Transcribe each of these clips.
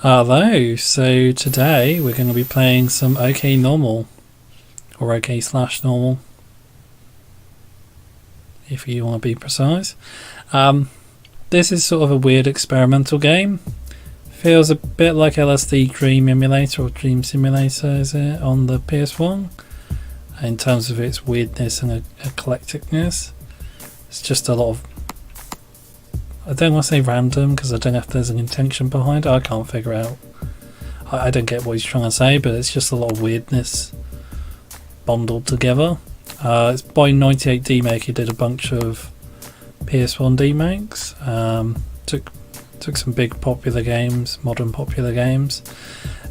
Hello, so today we're going to be playing some OK Normal, or OK/Normal, if you want to be precise. This is sort of a weird experimental game. Feels a bit like LSD Dream Emulator or Dream Simulator, is it, on the PS1, in terms of its weirdness and eclecticness. It's just a lot of, I don't want to say random because I don't know if there's an intention behind it. I can't figure out. I don't get what he's trying to say, but it's just a lot of weirdness bundled together. It's by 98 Demake, who did a bunch of PS1 demakes. Took some big popular games, modern popular games,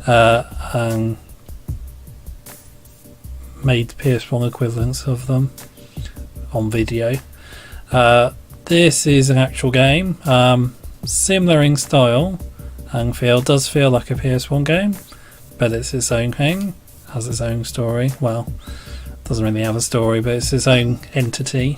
and made PS1 equivalents of them on video. This is an actual game, similar in style and feel. Does feel like a PS1 game, but it's its own thing, has its own story. Well, doesn't really have a story, but it's its own entity.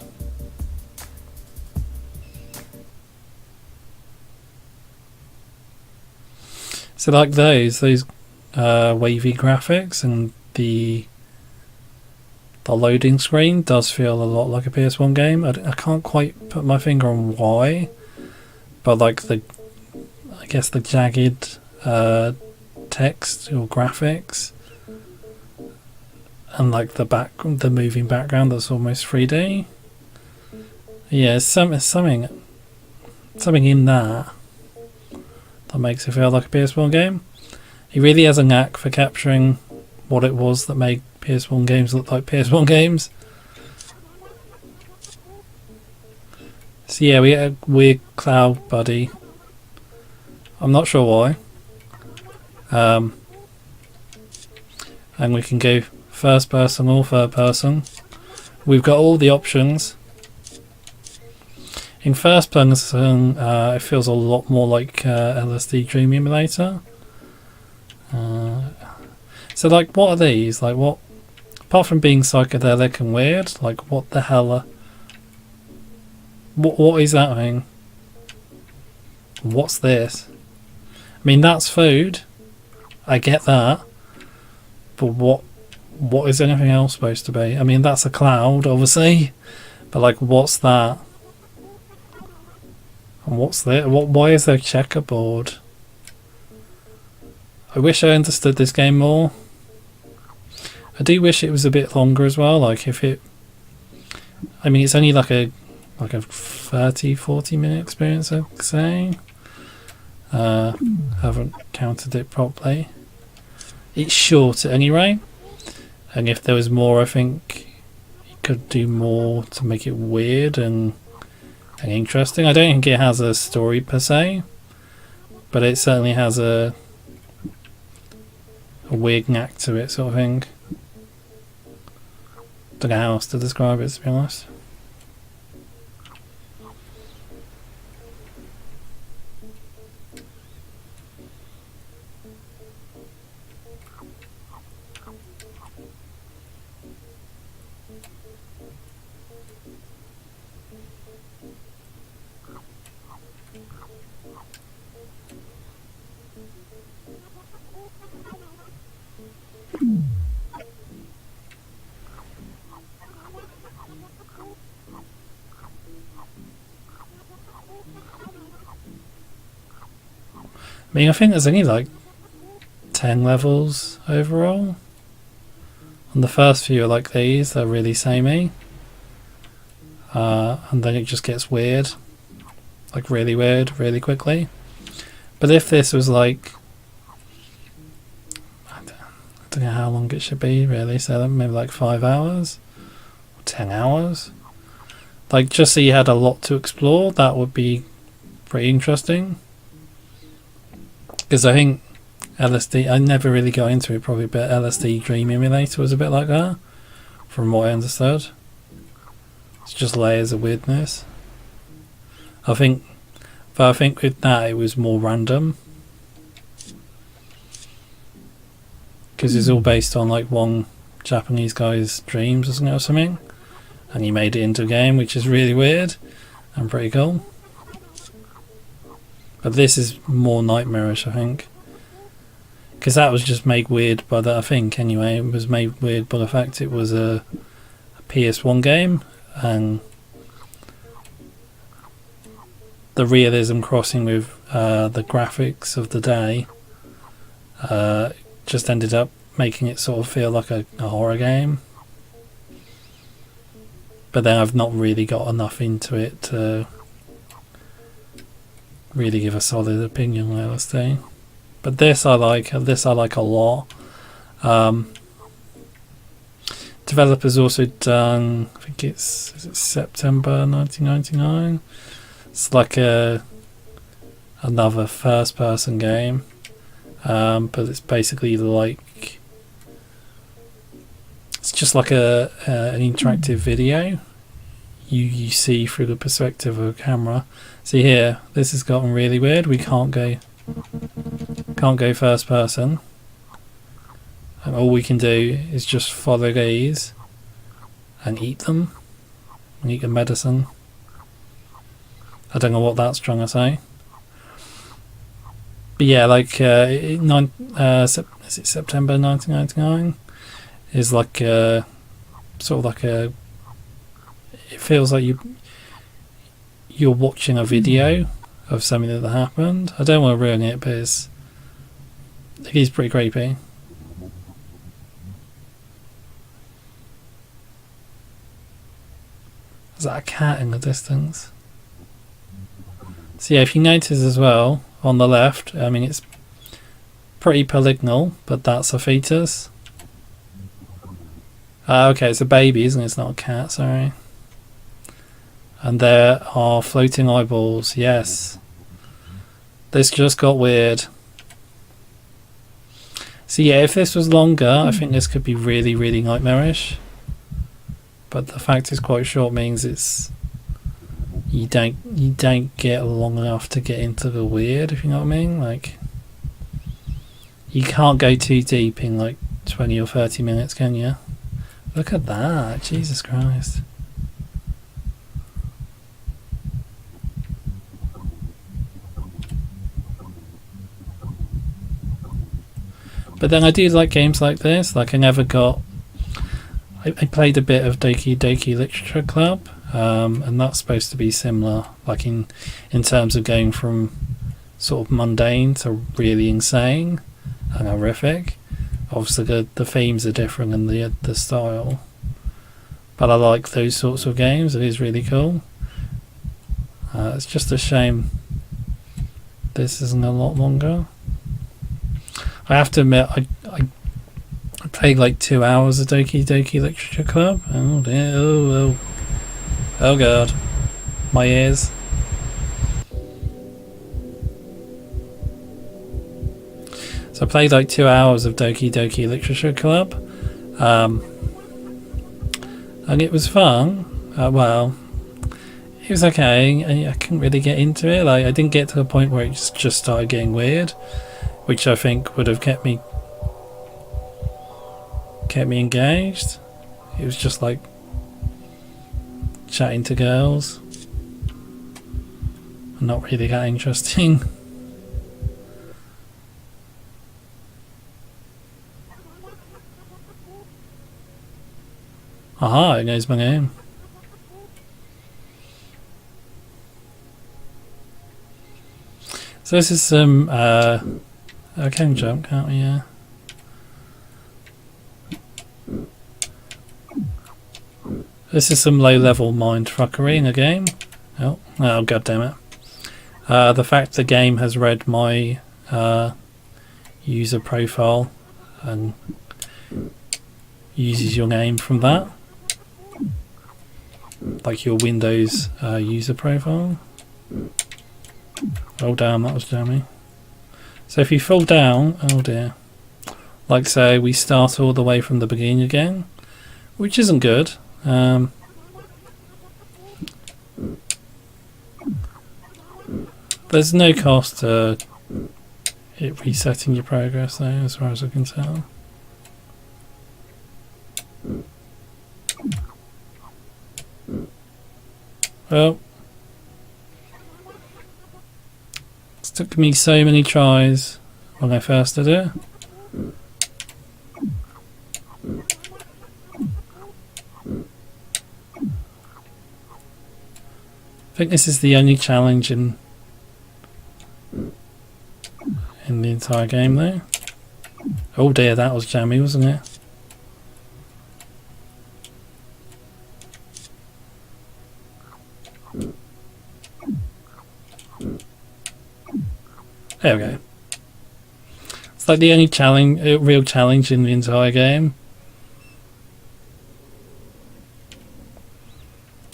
So like those wavy graphics and the loading screen does feel a lot like a PS1 game. I can't quite put my finger on why, but like I guess the jagged text or graphics and like the moving background that's almost 3D. Yeah, something in that makes it feel like a PS1 game. He really has a knack for capturing what it was that made PS1 games look like PS1 games. So yeah, we had a weird cloud buddy. I'm not sure why. And we can go first person or third person. We've got all the options. In first person, it feels a lot more like LSD Dream Emulator. So like, what are these? Like, what? Apart from being psychedelic and weird, like, what the hell? What is that thing? What's this? I mean, that's food. I get that. But what is anything else supposed to be? I mean, that's a cloud, obviously. But like, what's that? And what's there? Why is there a checkerboard? I wish I understood this game more. I do wish it was a bit longer as well. Like if it, I mean, it's only like a 30-40 minute experience, I'd say. Haven't counted it properly. It's short at any rate, and if there was more, I think you could do more to make it weird and interesting. I don't think it has a story per se, but it certainly has a weird knack to it, sort of thing. Don't know how else to describe it, to be honest. I mean, I think there's only like 10 levels overall. And the first few are like these, they're really samey. And then it just gets weird. Like really weird, really quickly. But if this was like, I don't know how long it should be really, so maybe like 5 hours or 10 hours. Like just so you had a lot to explore, that would be pretty interesting. Because I think LSD, I never really got into it probably, but LSD Dream Emulator was a bit like that, from what I understood. It's just layers of weirdness. I think with that it was more random. Because it's all based on like one Japanese guy's dreams, isn't it, or something? And he made it into a game, which is really weird and pretty cool. But this is more nightmarish, I think. because that was just made weird by that. I think anyway, it was made weird by the fact it was a PS1 game, and the realism crossing with the graphics of the day just ended up making it sort of feel like a horror game. But then I've not really got enough into it to really give a solid opinion on LSD. But this I like a lot. Developers also done, I think is it September 1999. It's like another first-person game, but it's basically like it's just like an interactive video. You see through the perspective of a camera. See here, this has gotten really weird. We can't go first person, and all we can do is just follow these and eat them and eat the medicine. I don't know what that's trying to say, but yeah, like is it September 1999 is like sort of like a, it feels like you're watching a video of something that happened. I don't want to ruin it, but it is pretty creepy. Is that a cat in the distance? So yeah, if you notice as well on the left, I mean it's pretty polygonal, but that's a fetus. Okay, it's a baby, isn't it? It's not a cat, sorry. And there are floating eyeballs, yes. This just got weird. So yeah, if this was longer, I think this could be really, really nightmarish. But the fact it's quite short means it's you don't get long enough to get into the weird, if you know what I mean. Like, you can't go too deep in like 20 or 30 minutes, can you? Look at that, Jesus Christ. But then I do like games like this. Like I played a bit of Doki Doki Literature Club, and that's supposed to be similar, like in terms of going from sort of mundane to really insane and horrific. Obviously the themes are different and the style, but I like those sorts of games. It is really cool. It's just a shame this isn't a lot longer. I have to admit, I played like 2 hours of Doki Doki Literature Club. Oh dear, oh god, my ears. So I played like 2 hours of Doki Doki Literature Club, and it was fun. Well, it was okay. I couldn't really get into it. Like I didn't get to the point where it just started getting weird, which I think would have kept me engaged. It was just like chatting to girls, not really that interesting. Aha, it knows my name. So this is some I can jump, can't we? Yeah. This is some low-level mind fuckery in a game. Oh god damn it. The fact the game has read my user profile and uses your name from that, like your Windows user profile. Oh damn, that was jammy. So if you fall down, oh dear, like say we start all the way from the beginning again, which isn't good. There's no cost to it resetting your progress though, as far as I can tell. Well, it took me so many tries when I first did it. think this is the only challenge in the entire game though. Oh dear, that was jammy, wasn't it? There we go. It's like the only challenge, real challenge in the entire game.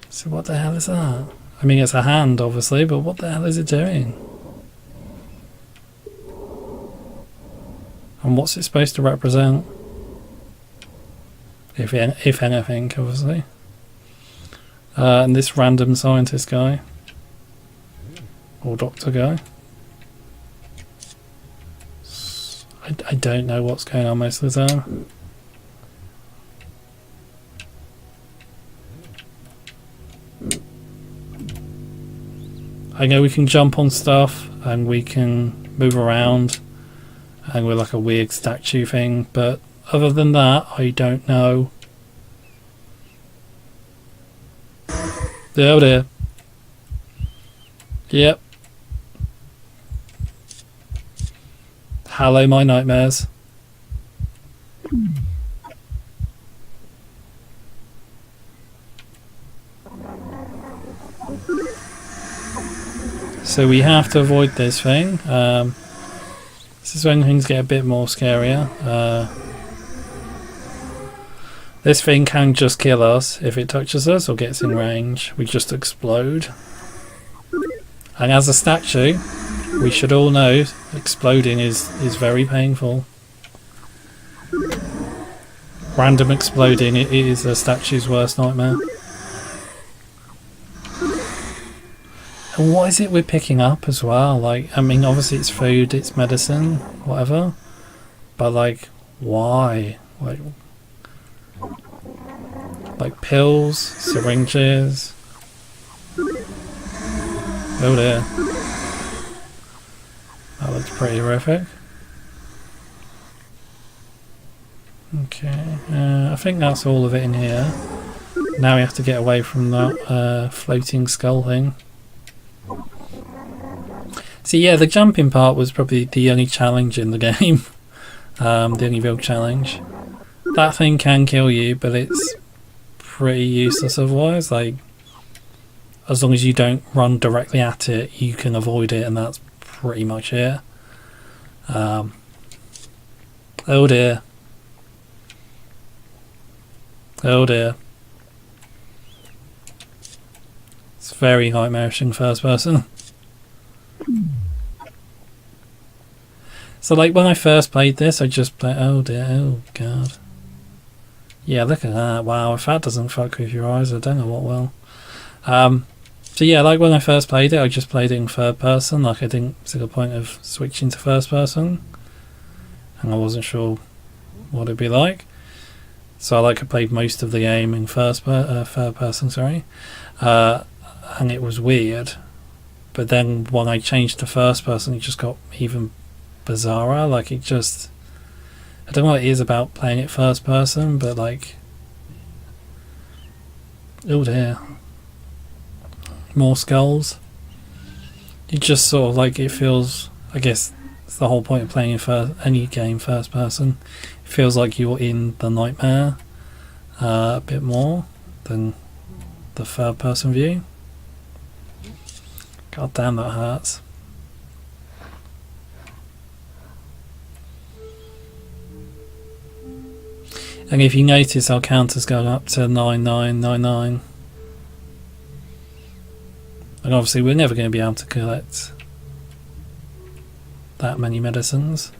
So what the hell is that? I mean, it's a hand, obviously, but what the hell is it doing? And what's it supposed to represent? If anything, obviously. And this random scientist guy. Or doctor guy. I don't know what's going on most of the time. I know we can jump on stuff and we can move around and we're like a weird statue thing, but other than that I don't know. Oh dear. Yep. Hello my nightmares. So we have to avoid this thing. This is when things get a bit more scarier. This thing can just kill us if it touches us or gets in range. We just explode. And as a statue, we should all know exploding is very painful. Random exploding, it is a statue's worst nightmare. And what is it we're picking up as well? Like, I mean, obviously it's food, it's medicine, whatever. But like, why? Like pills, syringes. Oh dear. That looks pretty horrific. Okay, I think that's all of it in here. Now we have to get away from that floating skull thing. So yeah, the jumping part was probably the only challenge in the game. The only real challenge. That thing can kill you, but it's pretty useless otherwise. Like, as long as you don't run directly at it, you can avoid it, and that's pretty much it. Oh dear. Oh dear. It's very nightmarish in first person. So like when I first played this, I just played, oh dear, oh god. Yeah, look at that. Wow, if that doesn't fuck with your eyes, I don't know what will. So yeah, like when I first played it, I just played it in third person. Like I didn't see the point of switching to first person. And I wasn't sure what it'd be like. So I played most of the game in third person, sorry. And it was weird. But then when I changed to first person, it just got even bizarrer. Like it just, I don't know what it is about playing it first person, but like, oh dear, more skulls. You just sort of like, it feels, I guess it's the whole point of playing any game first person. It feels like you're in the nightmare a bit more than the third person view. God damn, that hurts. And if you notice, our counter's going up to 9999. And obviously we're never going to be able to collect that many medicines.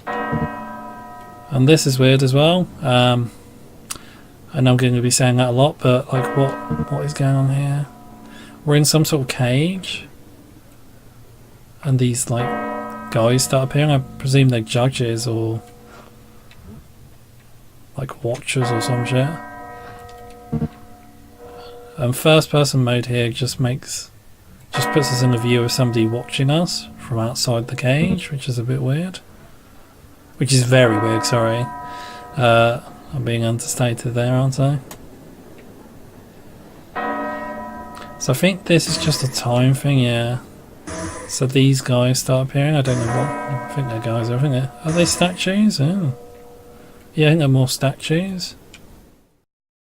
And this is weird as well. I know I'm going to be saying that a lot, but like what is going on here? We're in some sort of cage. And these like guys start appearing. I presume they're judges or like watchers or some shit. And first person mode here just puts us in a view of somebody watching us from outside the cage, which is a bit weird. Which is very weird, sorry. I'm being understated there, aren't I? So I think this is just a time thing, yeah. So these guys start appearing. I don't know what. I think they're guys. Are they statues? Oh. Yeah, I think they're more statues.